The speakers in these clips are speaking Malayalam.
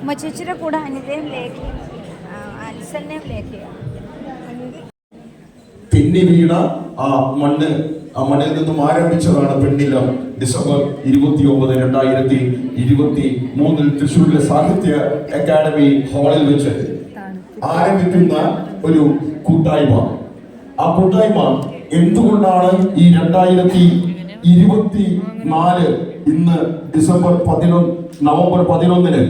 ഉമ്മച്ചേച്ചിയുടെ കൂടെ അനിതയും ലേഖയും അൻസലിനെയും ലേഖയാണ്. പിന്നി വീണ ആ മണ്ണിൽ നിന്നും ആരംഭിച്ചതാണ് പെണ്ണിലം. ഡിസംബർ 29, 2023 തൃശ്ശൂരിലെ സാഹിത്യ അക്കാദമി ഹാളിൽ വെച്ച് ആരംഭിക്കുന്ന ഒരു കൂട്ടായ്മ. ആ കൂട്ടായ്മ എന്തുകൊണ്ടാണ് ഈ 2024 ഇന്ന് നവംബർ 11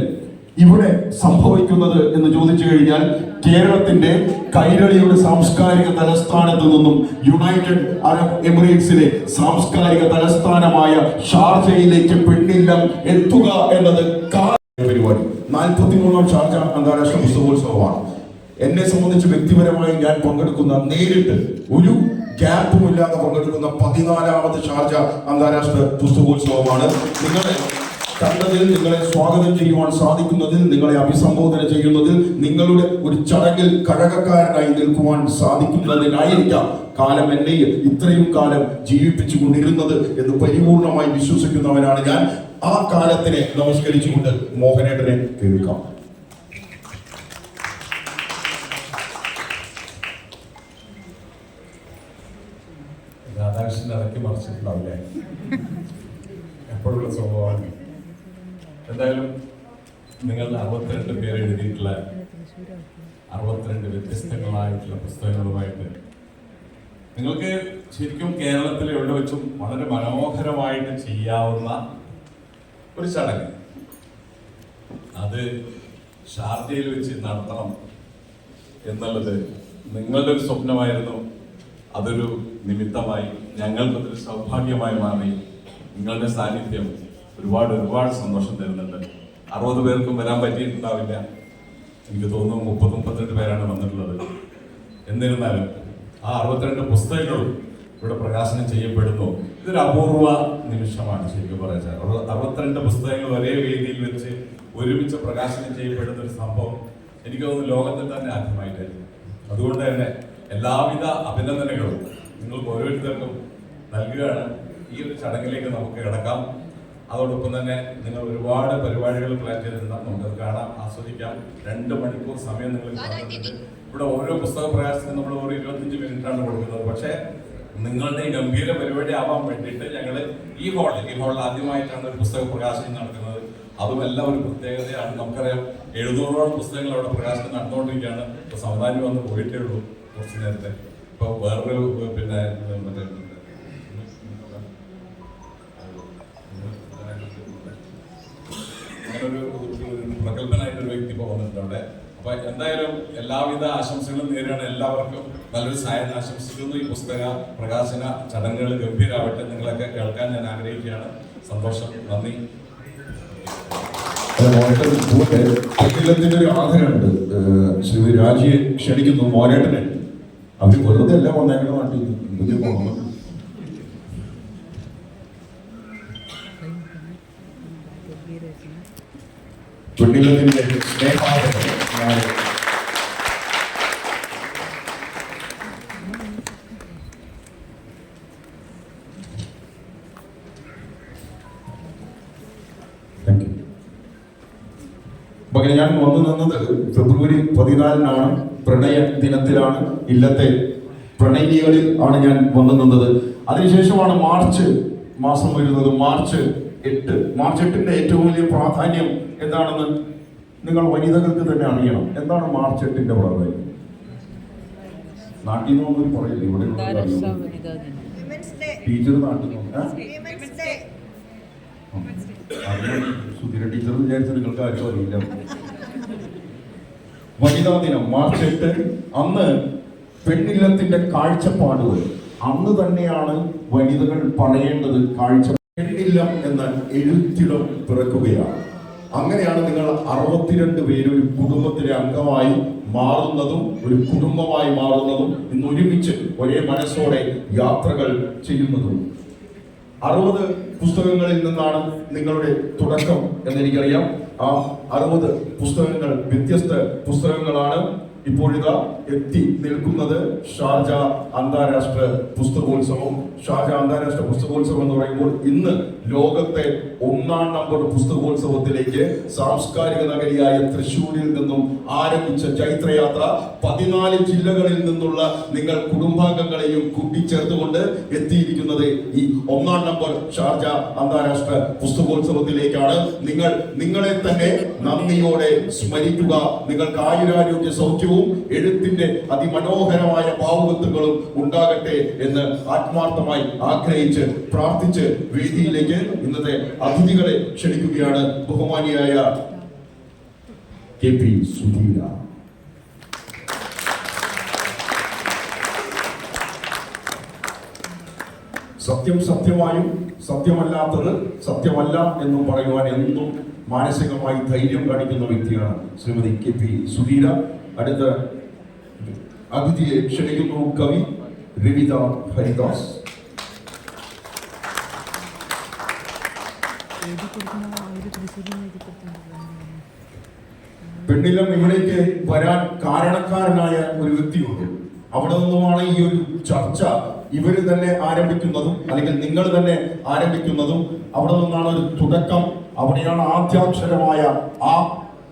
ഇവിടെ സംഭവിക്കുന്നത് എന്ന് ചോദിച്ചു കഴിഞ്ഞാൽ, കേരളത്തിന്റെ കൈരളിയുടെ സാംസ്കാരിക തലസ്ഥാനത്ത് നിന്നും യുണൈറ്റഡ് അറബ് എമിറേറ്റ്സിലെ സാംസ്കാരിക തലസ്ഥാനമായ ഷാർജയിലേക്ക് പെണ്ണില്ലം എത്തുക എന്നത് പരിപാടി. 43ാം ഷാർജ അന്താരാഷ്ട്ര പുസ്തകോത്സവമാണ്. എന്നെ സംബന്ധിച്ച് വ്യക്തിപരമായി ഞാൻ പങ്കെടുക്കുന്ന, നേരിട്ട് ഒരു ഗ്യാപ്പുമില്ലാതെ പങ്കെടുക്കുന്ന 14ാമത് ഷാർജ അന്താരാഷ്ട്ര പുസ്തകോത്സവമാണ്. നിങ്ങളെ കണ്ടതിൽ, നിങ്ങളെ സ്വാഗതം ചെയ്യുവാൻ സാധിക്കുന്നതിൽ, നിങ്ങളെ അഭിസംബോധന ചെയ്യുന്നതിൽ, നിങ്ങളുടെ ഒരു ചടങ്ങിൽ കഴകക്കാരനായി നിൽക്കുവാൻ സാധിക്കുന്നതിനായിരിക്കാം കാലം എന്നെ ഇത്രയും കാലം ജീവിപ്പിച്ചു കൊണ്ടിരുന്നത് എന്ന് പരിപൂർണമായി വിശ്വസിക്കുന്നവനാണ് ഞാൻ. ആ കാലത്തിനെ നമസ്കരിച്ചുകൊണ്ട് മോഹനേട്ടനെ കേൾക്കാം. രാധാകൃഷ്ണൻ ഇറക്കി മറിച്ചിട്ടുണ്ടാവില്ലേ? എപ്പോഴുള്ള സ്വഭാവമാണ്. എന്തായാലും നിങ്ങളുടെ 62 പേര് എഴുതിയിട്ടുള്ള 62 വ്യത്യസ്തങ്ങളായിട്ടുള്ള പുസ്തകങ്ങളുമായിട്ട് നിങ്ങൾക്ക് ശരിക്കും കേരളത്തിൽ എവിടെ വെച്ചും വളരെ മനോഹരമായിട്ട് ചെയ്യാവുന്ന ഒരു ചടങ്ങ്, അത് ഷാർജയിൽ വെച്ച് നടത്തണം എന്നുള്ളത് നിങ്ങളുടെ ഒരു സ്വപ്നമായിരുന്നു. അതൊരു നിമിത്തമായി, ഞങ്ങൾക്കതൊരു സൗഭാഗ്യമായി മാറി. നിങ്ങളുടെ സാന്നിധ്യം ഒരുപാട് സന്തോഷം തരുന്നുണ്ട്. 60 പേർക്കും വരാൻ പറ്റിയിട്ടുണ്ടാവില്ല. എനിക്ക് തോന്നുന്നു 30-32 പേരാണ് വന്നിട്ടുള്ളത്. എന്നിരുന്നാലും ആ 62 പുസ്തകങ്ങളും ഇവിടെ പ്രകാശനം ചെയ്യപ്പെടുന്നു. ഇതൊരു അപൂർവ നിമിഷമാണ് ശരിക്കും പറയാൻ. 62 പുസ്തകങ്ങൾ ഒരേ വേദിയിൽ വെച്ച് ഒരുമിച്ച് പ്രകാശനം ചെയ്യപ്പെടുന്ന ഒരു സംഭവം എനിക്ക് തോന്നുന്നു ലോകത്തിൽ തന്നെ ആദ്യമായിട്ടായിരുന്നു. അതുകൊണ്ട് തന്നെ എല്ലാവിധ അഭിനന്ദനങ്ങളും നിങ്ങൾക്ക് ഓരോരുത്തർക്കും നൽകുകയാണ്. ഈ ഒരു ചടങ്ങിലേക്ക് നമുക്ക് കിടക്കാം. അതോടൊപ്പം തന്നെ നിങ്ങൾ ഒരുപാട് പരിപാടികൾ പ്ലാൻ ചെയ്തിട്ടുണ്ടാകും. നമുക്കത് കാണാം, ആസ്വദിക്കാം. 2 മണിക്കൂർ സമയം നിങ്ങൾ തന്നിട്ടുണ്ട്. ഇവിടെ ഓരോ പുസ്തക പ്രകാശനത്തിന് നമ്മൾ ഓരോ 25 മിനിറ്റാണ് കൊടുക്കുന്നത്. പക്ഷേ നിങ്ങളുടെ ഈ ഗംഭീര പരിപാടി ആവാൻ വേണ്ടിയിട്ട് ഞങ്ങൾ ഈ ഹാളിൽ ആദ്യമായിട്ടാണ് ഒരു പുസ്തക പ്രകാശനം നടക്കുന്നത്. അതുമെല്ലാം ഒരു പ്രത്യേകതയാണ്. നമുക്കറിയാം 700ഓളം പുസ്തകങ്ങൾ അവിടെ പ്രകാശനം നടന്നുകൊണ്ടിരിക്കുകയാണ്. ഇപ്പോൾ സമുദായം വന്ന് പോയിട്ടേ ഉള്ളൂ കുറച്ച് നേരത്തെ. ഇപ്പോൾ വേറൊരു പിന്നെ ഒരു പ്രഗത്ഭനായിട്ടൊരു വ്യക്തി ഇപ്പോൾ വന്നിട്ടുണ്ട് അവിടെ. അപ്പൊ എന്തായാലും എല്ലാവിധ ആശംസകളും നേരെയാണ്. എല്ലാവർക്കും നല്ലൊരു സായം ആശംസിക്കുന്നു. ഈ പുസ്തക പ്രകാശന ചടങ്ങുകൾ ഗംഭീരമാവട്ടെ. നിങ്ങളൊക്കെ കേൾക്കാൻ ഞാൻ ആഗ്രഹിക്കുകയാണ്. സന്തോഷം, നന്ദി. ഒരു ആഗ്രഹമുണ്ട്. ശ്രീ രാജിയെ ക്ഷണിക്കുന്നു. മോനേട്ടനെ അവര് വെറുതെ എല്ലാം വന്നേക്കണ നാട്ടിൽ പോകണം. പെണ്ണിലത്തിന്റെ മകനെ ഞാൻ വന്നു നിന്നത് ഫെബ്രുവരി 14 പ്രണയ ദിനത്തിലാണ്. ഇല്ലത്തെ പ്രണയിനികളിൽ ആണ് ഞാൻ വന്നു നിന്നത്. അതിനുശേഷമാണ് മാർച്ച് മാസം വരുന്നത്. മാർച്ച് 8ന്റെ ഏറ്റവും വലിയ പ്രാധാന്യം എന്താണെന്ന് നിങ്ങൾ വനിതകൾക്ക് തന്നെ അറിയണം. എന്താണ് മാർച്ച് 8ന്റെ പ്രാധാന്യം? നാട്ടിൽ നിന്നൊന്നും പറയില്ല. ഇവിടെ ടീച്ചർ നാട്ടിൽ സുധീര ടീച്ചർ വിചാരിച്ച നിങ്ങൾക്ക് ആരും അറിയില്ല. വനിതാ ദിനം മാർച്ച് 8. അന്ന് പെണ്ണില്ലത്തിന്റെ കാഴ്ചപ്പാടുകൾ അന്ന് തന്നെയാണ് വനിതകൾ പറയേണ്ടത്. പെണ്ണില്ലം എന്ന എഴുത്തിടം പിറക്കുകയാണ്. അങ്ങനെയാണ് നിങ്ങൾ 62 പേര് ഒരു കുടുംബത്തിലെ അംഗമായി മാറുന്നതും ഒരു കുടുംബമായി മാറുന്നതും ഇന്ന് ഒരുമിച്ച് ഒരേ മനസ്സോടെ യാത്രകൾ ചെയ്യുന്നതും. 60 പുസ്തകങ്ങളിൽ നിന്നാണ് നിങ്ങളുടെ തുടക്കം എന്നെനിക്കറിയാം. ആ 60 പുസ്തകങ്ങൾ വ്യത്യസ്ത പുസ്തകങ്ങളാണ്. ഇപ്പോഴിതാ എത്തി നിൽക്കുന്നത് ഷാർജ അന്താരാഷ്ട്ര പുസ്തകോത്സവം. ഷാർജ അന്താരാഷ്ട്ര പുസ്തകോത്സവം എന്ന് പറയുമ്പോൾ ഇന്ന് ലോകത്തെ 1-ാം നമ്പർ പുസ്തകോത്സവത്തിലേക്ക് സാംസ്കാരിക നഗരിയായ തൃശ്ശൂരിൽ നിന്നും ആരംഭിച്ച ചൈത്രയാത്ര 14 ജില്ലകളിൽ നിന്നുള്ള നിങ്ങൾ കുടുംബാംഗങ്ങളെയും കൂട്ടിച്ചേർത്തുകൊണ്ട് എത്തിയിരിക്കുന്നത് ഈ 1-ാം നമ്പർ ഷാർജ അന്താരാഷ്ട്ര പുസ്തകോത്സവത്തിലേക്കാണ്. നിങ്ങളെ തന്നെ നന്ദിയോടെ സ്മരിക്കുക. നിങ്ങൾക്ക് ആയുരാരോഗ്യ സൗഖ്യവും എഴുത്തിന്റെ അതിമനോഹരമായ ഭാവുകത്വങ്ങളും ഉണ്ടാകട്ടെ എന്ന് ആത്മാർത്ഥമായി ആഗ്രഹിച്ച് പ്രാർത്ഥിച്ച് വേദിയിലേക്ക് ഇന്നത്തെ അതിഥികളെ ക്ഷണിക്കുകയാണ്. ബഹുമാനിയായ KP സുധീര. സത്യം സത്യമായും സത്യമല്ലാത്തത് സത്യമല്ല എന്നും പറയുവാൻ എന്നും മാനസികമായി ധൈര്യം കാണിക്കുന്ന വ്യക്തിയാണ് ശ്രീമതി KP സുധീര. അടുത്ത അതിഥിയെ ക്ഷണിക്കുന്നു കവി രവിത ഹരിദാസ്. പെണ്ണിലം ഇവിടേക്ക് വരാൻ കാരണക്കാരനായ ഒരു വ്യക്തിയുണ്ട്. അവിടെ നിന്നുമാണ് ഈ ഒരു ചർച്ച ഇവര് തന്നെ ആരംഭിക്കുന്നതും അല്ലെങ്കിൽ നിങ്ങൾ തന്നെ ആരംഭിക്കുന്നതും. അവിടെ നിന്നാണ് ഒരു തുടക്കം. അവിടെയാണ് ആദ്യാക്ഷരമായ ആ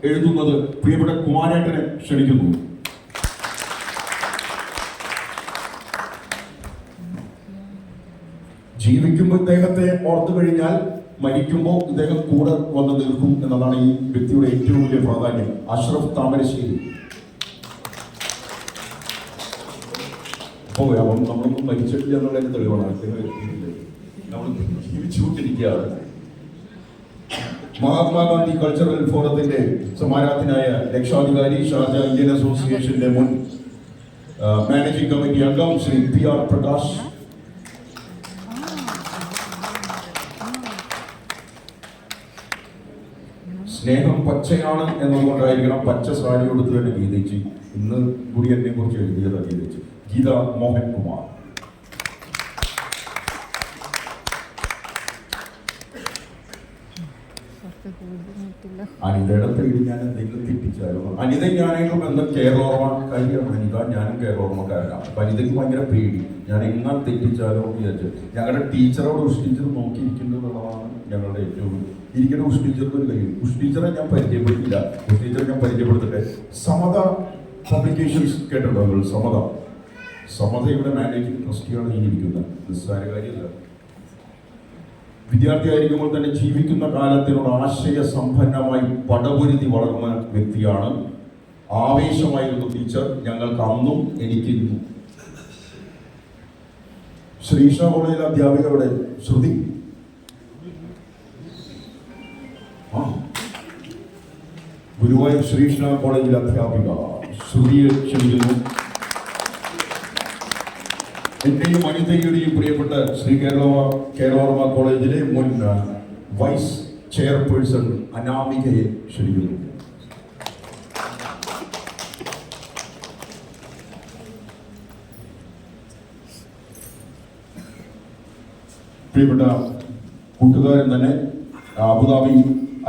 എഴുതുന്നത്. പ്രിയപ്പെട്ട കുമാരേട്ടനെ ക്ഷണിക്കുന്നു. ജീവിക്കുമ്പോൾ ഇദ്ദേഹത്തെ ഓർത്തു കഴിഞ്ഞാൽ മരിക്കുമ്പോൾ ഇദ്ദേഹം കൂടെ വന്ന് നിൽക്കും എന്നതാണ് ഈ വ്യക്തിയുടെ ഏറ്റവും വലിയ പ്രാധാന്യം. അഷ്റഫ് താമരശ്ശേരി. അപ്പോൾ നമ്മളൊന്നും മരിച്ചിട്ടില്ല എന്നുള്ളതിന് തെളിവാണ്. നമ്മൾ ജീവിച്ചുകൊണ്ടിരിക്കുകയാണ്. മഹാത്മാഗാന്ധി കൾച്ചറൽ ഫോറത്തിന്റെ സമാരാധനായ രക്ഷാധികാരി, ഷാർജ ഇന്ത്യൻ അസോസിയേഷന്റെ മുൻ മാനേജിംഗ് കമ്മിറ്റി അംഗം ശ്രീ PR പ്രകാശ്. സ്നേഹം പച്ചയാണ് എന്നതുകൊണ്ടായിരിക്കണം പച്ച സാരി കൊടുത്ത് തന്നെ ഗീതേച്ചി ഇന്ന് കൂടി എന്നെ കുറിച്ച് എഴുതിയതാണ് ഗീതേച്ചി. ഗീത മോഹൻ കുമാർ. അനിതയുടെ പേര് ഞാൻ എന്തെങ്കിലും തെറ്റിച്ചാലോ? അനിത ഞാനായിട്ടും ബന്ധം കേരളോർമ്മ കാര്യമാണ്. അനിത ഞാനും കേരളോർമ്മക്കാരനാണ്. അപ്പൊ അനിതയ്ക്ക് ഭയങ്കര പേടി ഞാൻ എങ്ങനെ തെറ്റിച്ചാലോ എന്ന് വിചാരിച്ചു. ഞങ്ങളുടെ ടീച്ചറോട് ഉഷ് ടീച്ചർ നോക്കിയിരിക്കുന്നു എന്നുള്ളതാണ് ഞങ്ങളുടെ ഏറ്റവും ഇരിക്കുന്ന ഉഷ് ടീച്ചർക്ക് ഒരു കഴിയും. ഉഷ് ടീച്ചറെ ഞാൻ പരിചയപ്പെടുത്തില്ല. ഉഷ് ടീച്ചറെ ഞാൻ പരിചയപ്പെടുത്തട്ടെ. സമത പബ്ലിക്കേഷൻസ് കേട്ടിട്ടുണ്ടോ? സമതയുടെ മാനേജിംഗ് ട്രസ്റ്റിയാണ് ഈ ഇരിക്കുന്നത്. നിസ്സാര കാര്യമല്ല. വിദ്യാർത്ഥിയായിരിക്കുമ്പോൾ തന്നെ ജീവിക്കുന്ന കാലത്തിനോട് ആശയ സമ്പന്നമായി പടപൊരുതി വളർന്ന വ്യക്തിയാണ്. ആവേശമായിരുന്നു ടീച്ചർ. ഞങ്ങൾക്ക് അന്നും എനിക്കിരുന്നു. ശ്രീകൃഷ്ണ കോളേജിലെ അധ്യാപികയുടെ ശ്രുതി. ഗുരുവായൂർ ശ്രീകൃഷ്ണ കോളേജിലെ അധ്യാപിക ശ്രുതിയെ ക്ഷണിക്കുന്നു. എന്റെയും അനിതയുടെയും പ്രിയപ്പെട്ട ശ്രീ കേരളോർമ്മ കോളേജിലെ മുൻ വൈസ് ചെയർപേഴ്സൺ അനാമികയെ ക്ഷണിക്കുന്നു. പ്രിയപ്പെട്ട കൂട്ടുകാരൻ തന്നെ അബുദാബി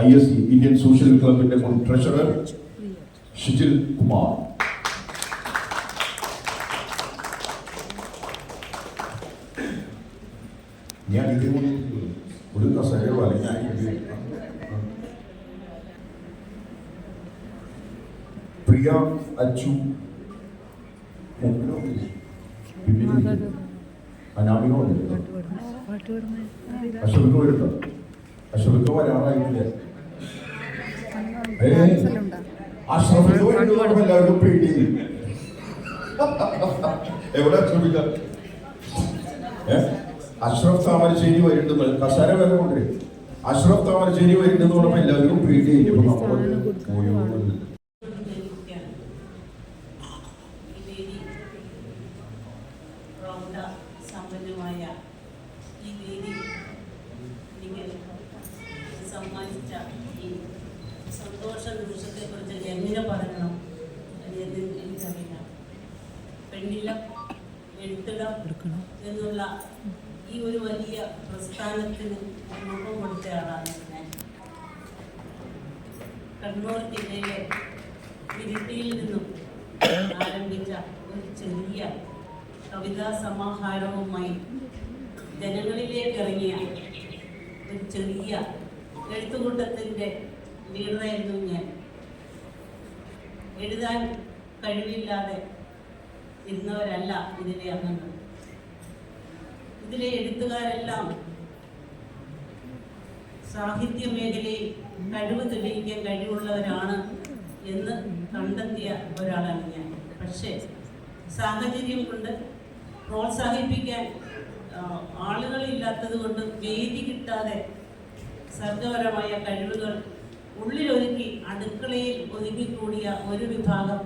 ISC ഇന്ത്യൻ സോഷ്യൽ ക്ലബിന്റെ മുൻ ട്രഷറർ ഷിജിൽ കുമാർ. ഞാൻ ഇത് ഒരു കസേരയോ ഞാൻ പ്രിയ അച്ചു അനാമികോ അശോക വരുത്തോ? അശോക വരാറായിട്ടില്ല. അഷ്റഫിക്ക് വരുന്നത് എല്ലാവർക്കും പേടി. എവിടെ അശോക? അഷ്റഫ് താമരശ്ശേരി വരുന്നത് കസാര വില കൊണ്ടുവരും. അഷ്റഫ് താമരശ്ശേരി വരുന്നത് പറഞ്ഞപ്പോൾ എല്ലാവരും പേടിയായി. അപ്പൊ നമ്മൾ പോയോ സമ്പന്നമായ ഈ വേദി നിങ്ങൾ സമ്മാനിച്ച ഈ സന്തോഷ നിമിഷത്തെക്കുറിച്ച് എങ്ങനെ പറയണം എന്ന് എനിക്കറിയില്ല. പെണ്ണിലം എഴുത്തിലം എന്നുള്ള ഈ ഒരു വലിയ പ്രസ്ഥാനത്തിന് രൂപം കൊടുത്തയാളാണ് ഞാൻ. കണ്ണൂർ ജില്ലയിലെ ഇരിട്ടിയിൽ നിന്നും ആരംഭിച്ച ഒരു ചെറിയ കവിതാ സമാഹാരവുമായി ജനങ്ങളിലേക്ക് ഇറങ്ങിയ ഒരു ചെറിയ എഴുത്തുകൂട്ടത്തിൻ്റെ ലീഡറായിരുന്നു ഞാൻ. എഴുതാൻ കഴിവില്ലാതെ ഇരുന്നവരല്ല ഇതിലെ അംഗങ്ങൾ. ഇതിലെ എഴുത്തുകാരെല്ലാം സാഹിത്യ മേഖലയിൽ കഴിവ് തെളിയിക്കാൻ കഴിവുള്ളവരാണ് എന്ന് കണ്ടെത്തിയ ഒരാളാണ് ഞാൻ. പക്ഷേ സാഹചര്യം കൊണ്ട് പ്രോത്സാഹിപ്പിക്കാൻ ആളുകളില്ലാത്തത് കൊണ്ട് വേദി കിട്ടാതെ സർഗപരമായ കഴിവുകൾ ഉള്ളിലൊതുക്കി അടുക്കളയിൽ ഒതുങ്ങിക്കൂടിയ ഒരു വിഭാഗം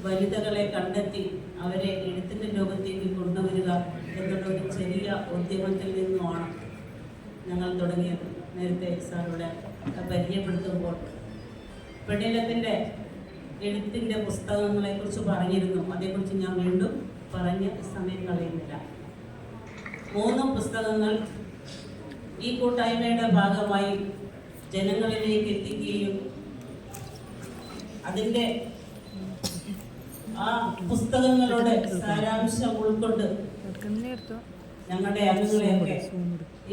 വനിതകളെ കണ്ടെത്തി അവരെ എഴുത്തിൻ്റെ ലോകത്തേക്ക് കൊണ്ടുവരിക എന്നുള്ള ഒരു ചെറിയ ഉദ്യമത്തിൽ നിന്നുമാണ് ഞങ്ങൾ തുടങ്ങിയത്. നേരത്തെ സാറിവിടെ പരിചയപ്പെടുത്തുമ്പോൾ പെണ്ണിലത്തിൻ്റെ എഴുത്തിൻ്റെ പുസ്തകങ്ങളെക്കുറിച്ച് പറഞ്ഞിരുന്നു. അതേക്കുറിച്ച് ഞാൻ വീണ്ടും പറഞ്ഞ് സമയം കളയുന്നില്ല. 3 പുസ്തകങ്ങൾ ഈ കൂട്ടായ്മയുടെ ഭാഗമായി ജനങ്ങളിലേക്ക് എത്തിക്കുകയും അതിൻ്റെ ആ പുസ്തകങ്ങളുടെ സാരാംശം ഉൾക്കൊണ്ട് ഞങ്ങളുടെ അംഗങ്ങളെയൊക്കെ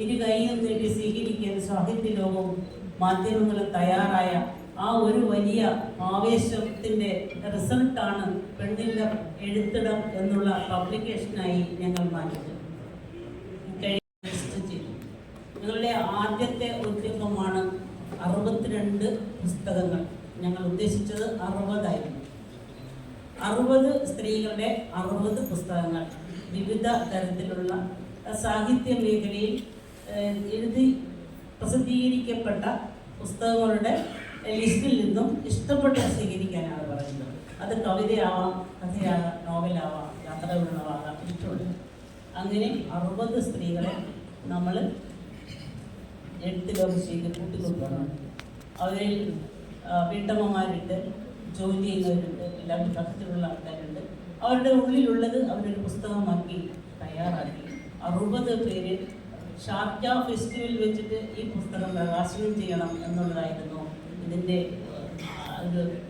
ഇരു കൈയും നീട്ടി സ്വീകരിക്കാൻ സാഹിത്യ ലോകവും മാധ്യമങ്ങളും തയ്യാറായ ആ ഒരു വലിയ ആവേശത്തിൻ്റെ റിസൾട്ടാണ് പെണ്ണില്ലം എഴുത്തിടം എന്നുള്ള പബ്ലിക്കേഷനായി ഞങ്ങൾ മാറ്റിയത്. ഞങ്ങളുടെ ആദ്യത്തെ ഉദ്യമമാണ് 62 പുസ്തകങ്ങൾ. ഞങ്ങൾ ഉദ്ദേശിച്ചത് 60 60 സ്ത്രീകളുടെ 60 പുസ്തകങ്ങൾ വിവിധ തരത്തിലുള്ള സാഹിത്യ മേഖലയിൽ എഴുതി പ്രസിദ്ധീകരിക്കപ്പെട്ട പുസ്തകങ്ങളുടെ ലിസ്റ്റിൽ നിന്നും ഇഷ്ടപ്പെട്ട് സ്വീകരിക്കാനാണ് പറയുന്നത്. അത് കവിതയാവാം, കഥയാകാം, നോവലാവാം, യാത്രാവിവരണമാകാം, ഇഷ്ടമുള്ളത്. അങ്ങനെ 60 സ്ത്രീകളെ നമ്മൾ 8 ലോകത്തേക്ക് കൂട്ടിക്കൊണ്ടുവരണം. അവരിൽ വീട്ടമ്മമാരുണ്ട്, ജോലി ചെയ്യുന്നവരുണ്ട്, എല്ലാ വിഭാഗത്തിലുള്ള ആൾക്കാരുണ്ട്. അവരുടെ ഉള്ളിലുള്ളത് അവരൊരു പുസ്തകമാക്കി തയ്യാറാക്കി 60 പേര് ഷാർജ ഫെസ്റ്റിവൽ വെച്ചിട്ട് ഈ പുസ്തകം പ്രകാശനം ചെയ്യണം എന്നുള്ളതായിരുന്നു ഇതിൻ്റെ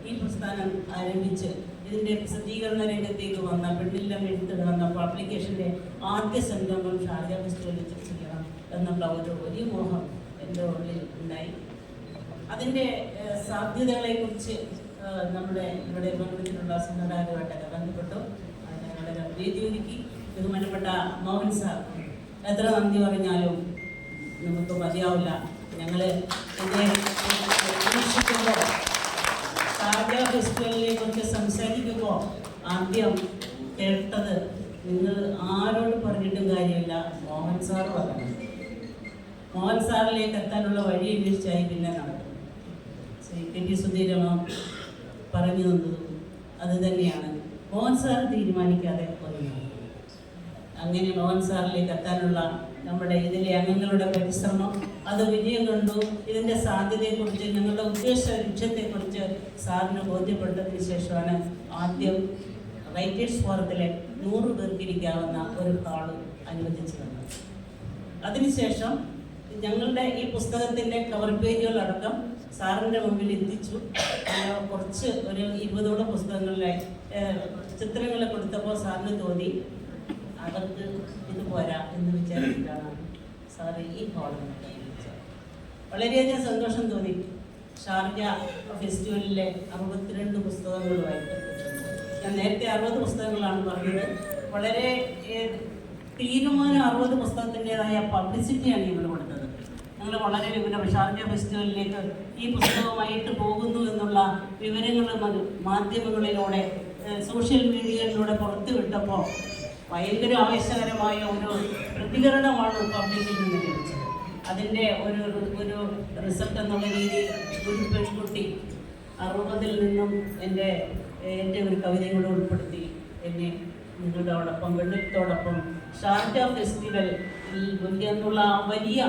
ഈ പ്രസ്ഥാനം ആരംഭിച്ച് ഇതിൻ്റെ പ്രസിദ്ധീകരണ രംഗത്തേക്ക് വന്ന പെണ്ണില്ലം എഴുത്തിടം എന്ന പബ്ലിക്കേഷൻ്റെ ആദ്യ സംരംഭം ഷാർജ ഫെസ്റ്റിവൽ വെച്ച് ചെയ്യണം എന്നുള്ള ഒരു വലിയ മോഹം എൻ്റെ ഉള്ളിൽ ഉണ്ടായി. അതിൻ്റെ സാധ്യതകളെക്കുറിച്ച് നമ്മുടെ ഇവിടെ പങ്കെടുത്തിട്ടുള്ള സംഘടനകളുമായിട്ടൊക്കെ ബന്ധപ്പെട്ടു. ഞങ്ങളുടെ വേദി ഒരുക്കി ബഹുമാനപ്പെട്ട മോഹൻ സാർ എത്ര നന്ദി പറഞ്ഞാലും നമുക്ക് മതിയാവില്ല. ഞങ്ങൾ ഇതിനെ അന്വേഷിക്കുമ്പോൾ ഷാർജ ഫെസ്റ്റിവലിനെ കുറിച്ച് സംസാരിക്കുമ്പോൾ ആദ്യം കേട്ടത് നിങ്ങൾ ആരോട് പറഞ്ഞിട്ടും കാര്യമില്ല, മോഹൻ സാർ പറഞ്ഞു. മോഹൻ സാറിലേക്ക് എത്താനുള്ള വഴി അന്വേഷിച്ചായി പിന്നെ നടക്കും. ശ്രീ കെ.ടി. സുധീരമ പറഞ്ഞു തന്നതും അത് തന്നെയാണ്. മോഹൻ സാർ തീരുമാനിക്കാതെ ഒന്നും. അങ്ങനെ മോഹൻ സാറിലേക്ക് എത്താനുള്ള നമ്മുടെ ഇതിലെ അംഗങ്ങളുടെ പരിശ്രമം അത് വിജയം കണ്ടു. ഇതിൻ്റെ സാധ്യതയെക്കുറിച്ച് ഞങ്ങളുടെ ഉദ്ദേശ ലക്ഷ്യത്തെക്കുറിച്ച് സാറിന് ബോധ്യപ്പെട്ടതിന് ശേഷമാണ് ആദ്യം റൈറ്റേഴ്സ് ഫോറത്തിലെ 100 പേർക്ക് ഇരിക്കാവുന്ന ഒരു ഹാള് അനുവദിച്ചു തന്നത്. അതിനുശേഷം ഞങ്ങളുടെ ഈ പുസ്തകത്തിൻ്റെ കവർ പേജുകളടക്കം സാറിൻ്റെ മുമ്പിൽ എത്തിച്ചു. കുറച്ച് ഒരു 20ഓളം പുസ്തകങ്ങളിലെ ചിത്രങ്ങൾ കൊടുത്തപ്പോൾ സാറിന് തോന്നി അവർക്ക് ഇത് പോരാ എന്ന് വിചാരിച്ചിട്ടാണ് സാറ് ഈ ഹാളിൽ നിർദ്ദേശിച്ചത്. വളരെയധികം സന്തോഷം തോന്നി. ഷാർജ ഫെസ്റ്റിവലിലെ 62 പുസ്തകങ്ങളുമായിട്ട് ഞാൻ നേരത്തെ 60 പുസ്തകങ്ങളാണ് പറഞ്ഞത്. വളരെ തീരുമാനം 60 പുസ്തകത്തിൻ്റെതായ പബ്ലിസിറ്റിയാണ് ഞങ്ങൾ കൊടുത്തത്. ഞങ്ങൾ വളരെ വിവരം ഷാർജ ഫെസ്റ്റിവലിലേക്ക് ഈ പുസ്തകമായിട്ട് പോകുന്നു എന്നുള്ള വിവരങ്ങൾ മാധ്യമങ്ങളിലൂടെ സോഷ്യൽ മീഡിയയിലൂടെ പുറത്തു വിട്ടപ്പോൾ ഭയങ്കര ആവേശകരമായ ഒരു പ്രതികരണമാണ് പബ്ലിക്കിൽ നിന്ന് ലഭിച്ചത്. അതിൻ്റെ ഒരു റിസൾട്ട് എന്നുള്ള രീതിയിൽ ഒരു പെൺകുട്ടി 60-ൽ നിന്നും എൻ്റെ ഒരു കവിതയും കൂടെ ഉൾപ്പെടുത്തി എന്നെ നിങ്ങളോടൊപ്പം വെള്ളത്തോടൊപ്പം ഷാർജ ഫെസ്റ്റിവൽ എന്നുള്ള വലിയ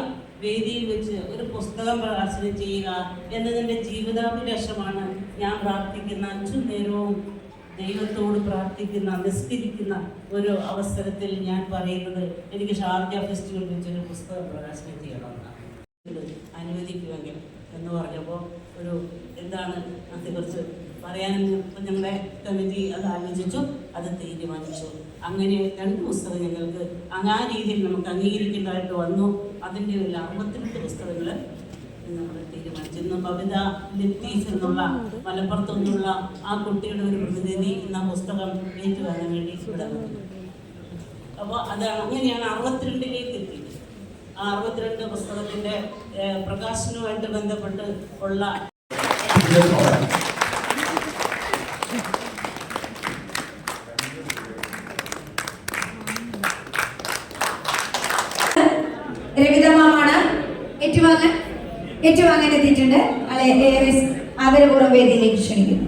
വേദിയിൽ വെച്ച് ഒരു പുസ്തകം പ്രകാശനം ചെയ്യുക എന്നതിൻ്റെ ജീവിതാഭിലാഷമാണ്. ഞാൻ പ്രാർത്ഥിക്കുന്ന 5 നേരവും ദൈവത്തോട് പ്രാർത്ഥിക്കുന്ന നിസ്കരിക്കുന്ന ഒരു അവസരത്തിൽ ഞാൻ പറയുന്നത് എനിക്ക് ഷാർജ ഫെസ്റ്റിവൽ വെച്ചൊരു പുസ്തകം പ്രകാശനം ചെയ്യണമെന്നാണ് അനുവദിക്കുമെങ്കിൽ എന്ന് പറഞ്ഞപ്പോൾ ഒരു എന്താണ് അതിനെക്കുറിച്ച് പറയാനും ഞങ്ങളുടെ കമ്മിറ്റി അത് ആലോചിച്ചു, അത് തീരുമാനിച്ചു. അങ്ങനെ 2 പുസ്തകം ഞങ്ങൾക്ക് ആ രീതിയിൽ നമുക്ക് അംഗീകരിക്കേണ്ടതായിട്ട് വന്നു. അതിൻ്റെ ഒരു 62 പുസ്തകങ്ങൾ നമ്മൾ തീരുമാനിച്ചു. ഇന്ന് കവിത ലത്തീഫ് എന്നുള്ള മലപ്പുറത്തു നിന്നുള്ള ആ കുട്ടിയുടെ ഒരു പ്രതിനിധി ഇന്ന് ആ പുസ്തകം ഏറ്റുവാങ്ങാൻ വേണ്ടി ഇവിടെ വന്നു. അപ്പോൾ അതാണ് അങ്ങനെയാണ് 62ലേക്ക് എത്തിയത്. ആ 62 പുസ്തകത്തിൻ്റെ പ്രകാശനവുമായിട്ട് ബന്ധപ്പെട്ട് ഉള്ള രവിതമാണ് ഏറ്റുവാങ്ങാൻ എത്തിയിട്ടുണ്ട്. ഏറെ ആദരപൂർവ്വം വേദിയിലേക്ക് ക്ഷണിക്കുന്നു.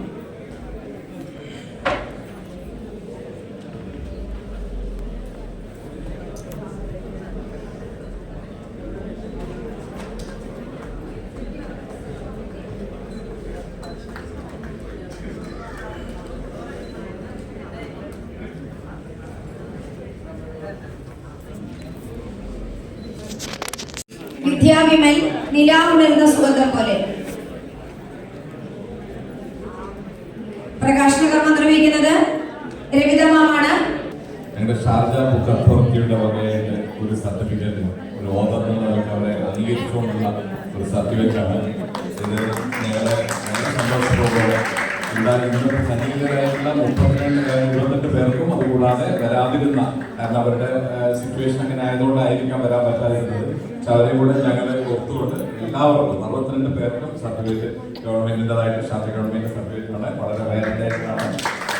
വിദ്യാവിമൽ നിലാവുണർന്ന സുഗന്ധം പോലെ. പ്രകാശന കർമ്മം നിർവഹിക്കുന്നത് രവിതമാണ്. ഞങ്ങളുടെ ഷാർജ ബുക്ക് അതോറിറ്റിയുടെ വകയായിട്ട് ഒരു സർട്ടിഫിക്കറ്റ്, ഒരു ഓർഡർ അവരെ അംഗീകരിച്ചുകൊണ്ടുള്ള ഒരു സർട്ടിഫിക്കറ്റാണ് ഇത്. ഞങ്ങളുടെ സന്തോഷപൂർവ്വം ഇന്ന് സന്നിഹിതരായിട്ടുള്ള 28 പേർക്കും അതുകൂടാതെ വരാതിരുന്ന, കാരണം അവരുടെ സിറ്റുവേഷൻ അങ്ങനെ ആയതുകൊണ്ടായിരിക്കാം വരാൻ പറ്റാതിരുന്നത്. പക്ഷെ അവരെയും കൂടെ ഞങ്ങൾ ഒത്തുകൊണ്ട് എല്ലാവർക്കും 62 പേർക്കും സർട്ടിഫിക്കറ്റ് ഗവൺമെന്റിൻ്റെതായിട്ട് ഷാർജ ഗവൺമെന്റ് സർട്ടിഫിക്കറ്റാണ്. വളരെ വേറെയായിട്ടാണ്.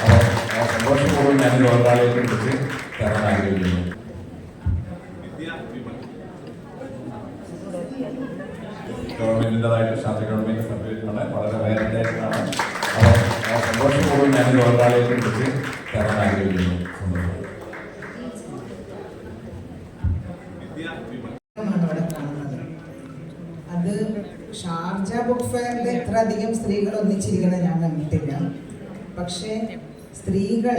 അപ്പോൾ ആ സന്തോഷപൂർവ്വം ഞാൻ ഒരാളെ കുറിച്ച് തരാൻ ആഗ്രഹിക്കുന്നു. ഗവൺമെന്റിൻ്റെതായിട്ട് ഷാർജ ഗവൺമെന്റ് സർട്ടിഫിക്കറ്റാണ്. വളരെ വേറെയായിട്ടാണ്. അപ്പോൾ ആ സന്തോഷപൂർവ്വം ഞാൻ ഒരാളെ കുറിച്ച് തരാൻ ആഗ്രഹിക്കുന്നു. അത് ഷാർജ ബുക്ക് ഫെയറിൽ ഇത്ര അധികം സ്ത്രീകൾ ഒന്നിച്ചിരിക്കുന്നത് ഞാൻ കണ്ടിട്ടില്ല. പക്ഷേ സ്ത്രീകൾ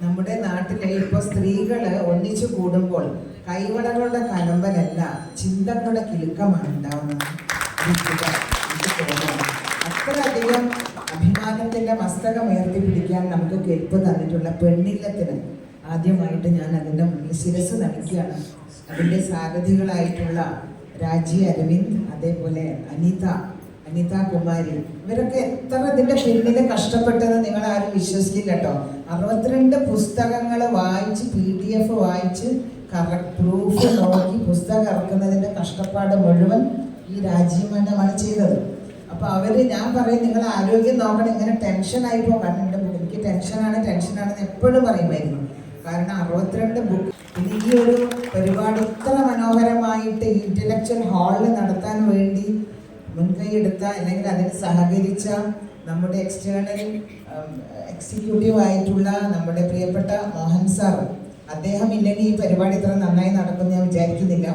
നമ്മുടെ നാട്ടിലെ ഇപ്പോൾ സ്ത്രീകൾ ഒന്നിച്ചു കൂടുമ്പോൾ കൈവളകളുടെ കലമ്പലല്ല, ചിന്തകളുടെ കിലുക്കമാണ് ഉണ്ടാവുന്നത്. അത്രയധികം അഭിമാനത്തിന്റെ മസ്തകം ഉയർത്തിപ്പിടിക്കാൻ നമുക്ക് കെൽപ്പ് തന്നിട്ടുള്ള പെണ്ണില്ലത്തിന് ആദ്യമായിട്ട് ഞാൻ അതിൻ്റെ മുന്നിൽ ശിരസ് നമിക്കുകയാണ്. അതിൻ്റെ സാരഥികളായിട്ടുള്ള രാജി അരവിന്ദ്, അതേപോലെ അനിത കുമാരി, ഇവരൊക്കെ എത്ര ഇതിൻ്റെ പിന്നിൽ കഷ്ടപ്പെട്ടത് നിങ്ങൾ ആരും വിശ്വസിക്കില്ല കേട്ടോ. 62 പുസ്തകങ്ങൾ വായിച്ച് PDF വായിച്ച് പ്രൂഫ് നോക്കി പുസ്തകം ഇറക്കുന്നതിൻ്റെ കഷ്ടപ്പാട് മുഴുവൻ ഈ രാജീവ് മാഡമാണ് ചെയ്തത്. അപ്പോൾ ഞാൻ പറയും, നിങ്ങൾ ആരോഗ്യം നോക്കണം. ഇങ്ങനെ ടെൻഷനായിപ്പോൾ കാരണം എനിക്ക് ടെൻഷനാണെന്ന് എപ്പോഴും പറയുമായിരുന്നു. കാരണം 62 ബുക്ക്. പിന്നെ ഈ ഒരു പരിപാടി ഇത്ര മനോഹരമായിട്ട് ഇന്റലക്ച്വൽ ഹാളിൽ നടത്താൻ വേണ്ടി മുൻകൈയെടുത്ത അല്ലെങ്കിൽ അതിന് സഹകരിച്ച നമ്മുടെ എക്സിക്യൂട്ടീവ് ആയിട്ടുള്ള നമ്മുടെ പ്രിയപ്പെട്ട മോഹൻ സാർ, അദ്ദേഹം ഇല്ലെങ്കിൽ ഈ പരിപാടി ഇത്ര നന്നായി നടക്കുമെന്ന് ഞാൻ വിചാരിക്കുന്നില്ല.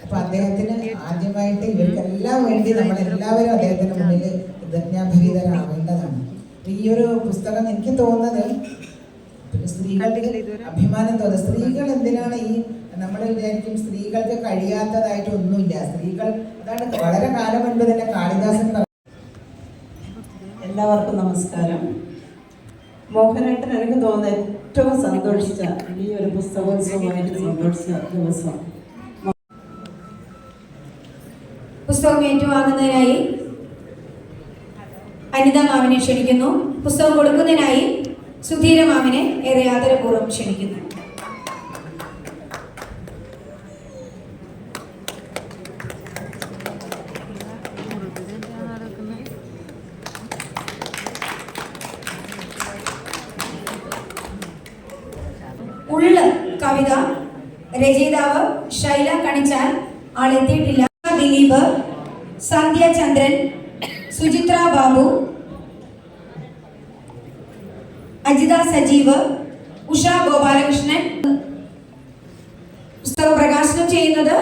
അപ്പോൾ അദ്ദേഹത്തിന് ആദ്യമായിട്ട് ഇവർക്കെല്ലാം വേണ്ടി നമ്മളെല്ലാവരും അദ്ദേഹത്തിന് മുന്നിൽ കൃതജ്ഞാഭരിതരാവേണ്ടതാണ്. ഈ ഒരു പുസ്തകം എനിക്ക് തോന്നുന്നത് സ്ത്രീകൾക്ക് അഭിമാനം തോന്നുന്നത്. സ്ത്രീകൾ എന്തിനാണ് നമ്മൾ വിചാരിക്കും സ്ത്രീകൾക്ക് കഴിയാത്തതായിട്ട് ഒന്നുമില്ല. സ്ത്രീകൾ അതാണ് വളരെ കാലം മുൻപ് തന്നെ കാളിദാസൻ. എല്ലാവർക്കും നമസ്കാരം. മോഹനേട്ടൻ എനിക്ക് തോന്നുന്ന ഏറ്റവും സന്തോഷിച്ച ഈ ഒരു പുസ്തകോത്സവമായിട്ട് സന്തോഷിച്ച ദിവസം. പുസ്തകം ഏറ്റുവാങ്ങുന്നതിനായി അനിത മാമിനെ ക്ഷണിക്കുന്നു. പുസ്തകം കൊടുക്കുന്നതിനായി സുധീര മാമിനെ ഏറെ ആദരപൂർവ്വം ക്ഷണിക്കുന്നു. ഉള്ള കവിത രചയിതാവ് ശൈല കണിച്ചാൽ, ആളെത്തിയിട്ടില്ല. ദിലീപ്, സന്ധ്യ ചന്ദ്രൻ, സുചിത്ര ബാബു, അജിത സജീവ്, ഉഷ ഗോപാലകൃഷ്ണൻ. പുസ്തക പ്രകാശനം ചെയ്യുന്നത്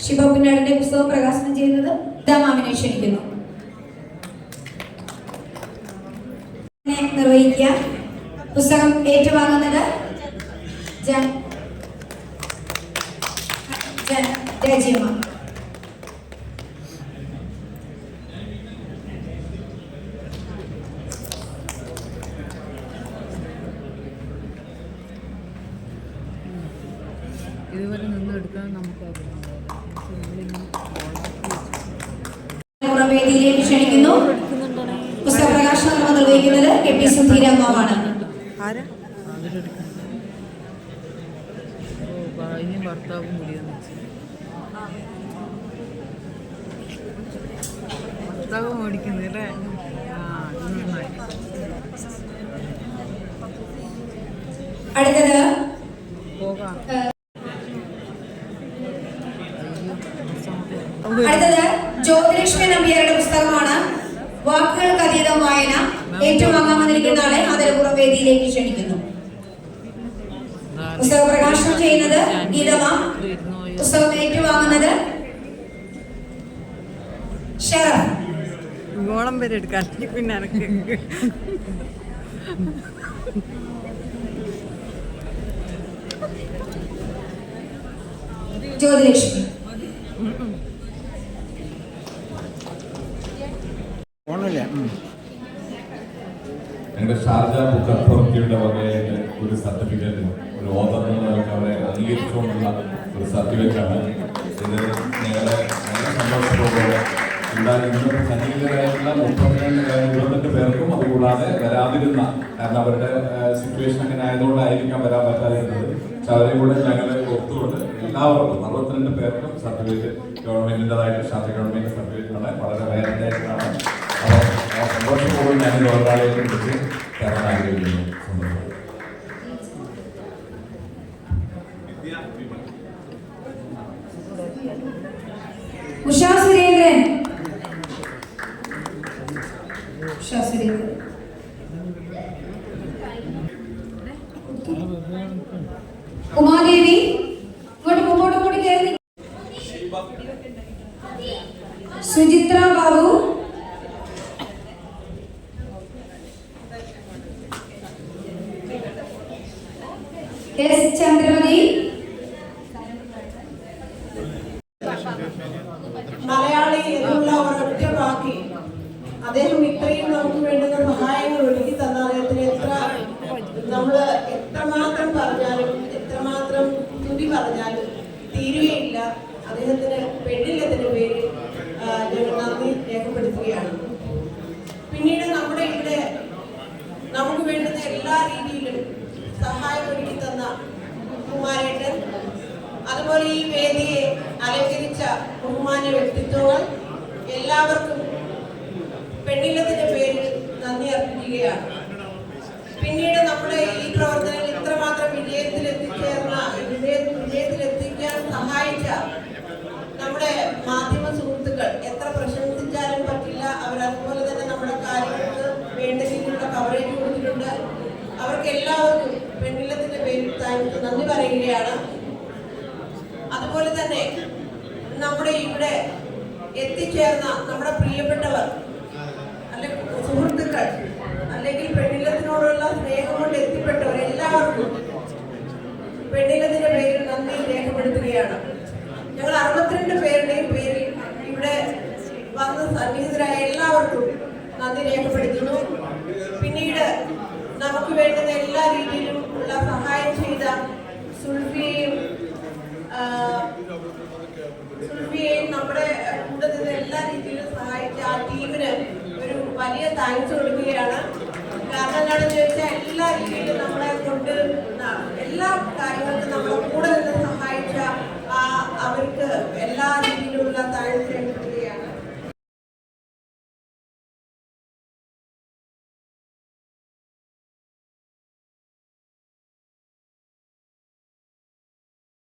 ശിവപുന്നാടിന്റെ പുസ്തകം പ്രകാശനം ചെയ്യുന്നത് മാമിനെ ക്ഷണിക്കുന്നു. നിർവഹിക്കുക. പുസ്തകം ഏറ്റുവാങ്ങുന്നത് രാജ്യമ്മ. വേദിയിലേക്ക് ക്ഷണിക്കുന്നു. പുസ്തക പ്രകാശനം നിർവഹിക്കുന്നത് കെ.പി. സുധീരമ്മമാണ്. ഭർത്താവും കൂടിയെന്ന് ഭർത്താവ് മേടിക്കുന്നല്ലേ? അടുത്തത് പോകാം. അടുത്തത് ജ്യോതിലക്ഷ്മി നമ്പ്യാരുടെ പുസ്തകമാണ് വാക്കുകൾക്ക് അതീതം വായന. ഏറ്റുവാങ്ങാൻ വന്നിരിക്കുന്ന ആളെ ആദരപൂർവ്വം വേദിയിലേക്ക് ക്ഷണിക്കുന്നു. പുസ്തക പ്രകാശനം ചെയ്യുന്നത് ഗീതമാം. പുസ്തകം ഏറ്റുവാങ്ങുന്നത് ഷറഫ്. ഗോളം വരെ എടുക്കാൻ പിന്നെ എനക്ക് ജ്യോതിലക്ഷ്മി. ഞങ്ങളുടെ ഷാർജ ബുക്ക് അതോറിറ്റിയുടെ വകയിൽ ഒരു സർട്ടിഫിക്കറ്റ്, ഒരു ഓതർ എന്നവർക്ക് അവരെ അംഗീകരിച്ചുകൊണ്ടുള്ള ഒരു സർട്ടിഫിക്കറ്റാണ് ഇത്. ഞങ്ങളെ സന്തോഷപൂർവ്വം ഇന്ന് സന്നിഹിതരായിട്ടുള്ള 22 പേർക്കും അതുകൂടാതെ വരാതിരുന്ന, കാരണം അവരുടെ സിറ്റുവേഷൻ അങ്ങനെ ആയതുകൊണ്ടായിരിക്കാം വരാൻ പറ്റാതിരുന്നത്. പക്ഷെ അവരെ കൂടെ ഞങ്ങൾ ഒത്തുകൊണ്ട് എല്ലാവർക്കും 62 പേർക്കും സർട്ടിഫിക്കറ്റ് ഗവൺമെന്റിൻ്റെതായിട്ട് ഷാർജ ഗവൺമെന്റ് സർട്ടിഫിക്കറ്റാണ്. വളരെ വേഗത്തിലാണ്. അപ്പോൾ സന്തോഷപൂർവ്വം ഞാൻ ഒരാളെയും കുറിച്ച് തരാൻ ആഗ്രഹിക്കുന്നു. ഉഷാ സുരേന്ദ്രൻ. ഉഷാ സുരേന്ദ്രൻ. ഉമാദേവി മുമ്പോട്ട് കൂടി കയറി. സുചിത്ര ബാബു. എസ് ചന്ദ്രമതി. മലയാളി എന്നുള്ള ഒരൊറ്റ വാക്കി അദ്ദേഹം ഇത്രയും നമുക്ക് വേണ്ടുന്ന സഹായങ്ങൾ ഒരുക്കി തന്ന അദ്ദേഹത്തിന് നമ്മള് എത്രമാത്രം പറഞ്ഞാലും എത്രമാത്രം തുതി പറഞ്ഞാലും തീരുകയില്ല. അദ്ദേഹത്തിന് പെണ്ണില്ലതിന്റെ പേരിൽ ഞങ്ങൾ നന്ദി രേഖപ്പെടുത്തുകയാണ്. പിന്നീട് നമ്മുടെ ഇവിടെ നമുക്ക് വേണ്ടുന്ന എല്ലാ രീതിയിലും സഹായം ഒരുക്കി തന്ന കുമാരേട്ടൻ, അതുപോലെ ഈ വേദിയെ അലങ്കരിച്ച ബഹുമാന്യ വ്യക്തിത്വങ്ങൾ, എല്ലാവർക്കും പെണ്ണില്ലത്തിന്റെ പേരിൽ നന്ദി അർപ്പിക്കുകയാണ്. പിന്നീട് നമ്മുടെ ഈ പ്രവർത്തനങ്ങൾ ഇത്രമാത്രം വിജയത്തിലെത്തിക്കാൻ സഹായിച്ച നമ്മുടെ മാധ്യമ സുഹൃത്തുക്കൾ എത്ര പ്രശംസിച്ചാലും പറ്റില്ല. അവരതുപോലെ തന്നെ നമ്മുടെ കാര്യങ്ങൾക്ക് വേണ്ട രീതിയിലുള്ള കവറേജ് കൊടുത്തിട്ടുണ്ട്. അവർക്ക് എല്ലാവർക്കും പെണ്ണില്ലത്തിന്റെ പേരിൽ നന്ദി പറയുകയാണ്. അതുപോലെ തന്നെ നമ്മുടെ ഇവിടെ എത്തിച്ചേർന്ന നമ്മുടെ പ്രിയപ്പെട്ടവർ, അല്ലെങ്കിൽ സുഹൃത്തുക്കൾ, അല്ലെങ്കിൽ പെണ്ണില്ലത്തിനോടുള്ള സ്നേഹം കൊണ്ട് എത്തിപ്പെട്ടവർ എല്ലാവർക്കും പെണ്ണില്ലത്തിന്റെ പേരിൽ നന്ദി രേഖപ്പെടുത്തുകയാണ്. ഞങ്ങൾ 62 പേരുടെയും പേരിൽ ഇവിടെ വന്ന് സന്നിഹിതരായ എല്ലാവർക്കും നന്ദി രേഖപ്പെടുത്തുന്നു. പിന്നീട് നമുക്ക് വേണ്ടുന്ന എല്ലാ രീതിയിലും ഉള്ള സഹായം ചെയ്ത സുൽഫിയെയും നമ്മുടെ കൂടെ നിന്ന് എല്ലാ രീതിയിലും സഹായിച്ച ആ ടീമിന് ഒരു വലിയ താങ്ക്സ് കൊടുക്കുകയാണ്. കാരണം എന്താണെന്ന് ചോദിച്ചാൽ എല്ലാ രീതിയിലും നമ്മളെ കൊണ്ട് എല്ലാ കാര്യങ്ങൾക്കും നമ്മളെ കൂടെ നിന്ന് സഹായിച്ച അവർക്ക് എല്ലാ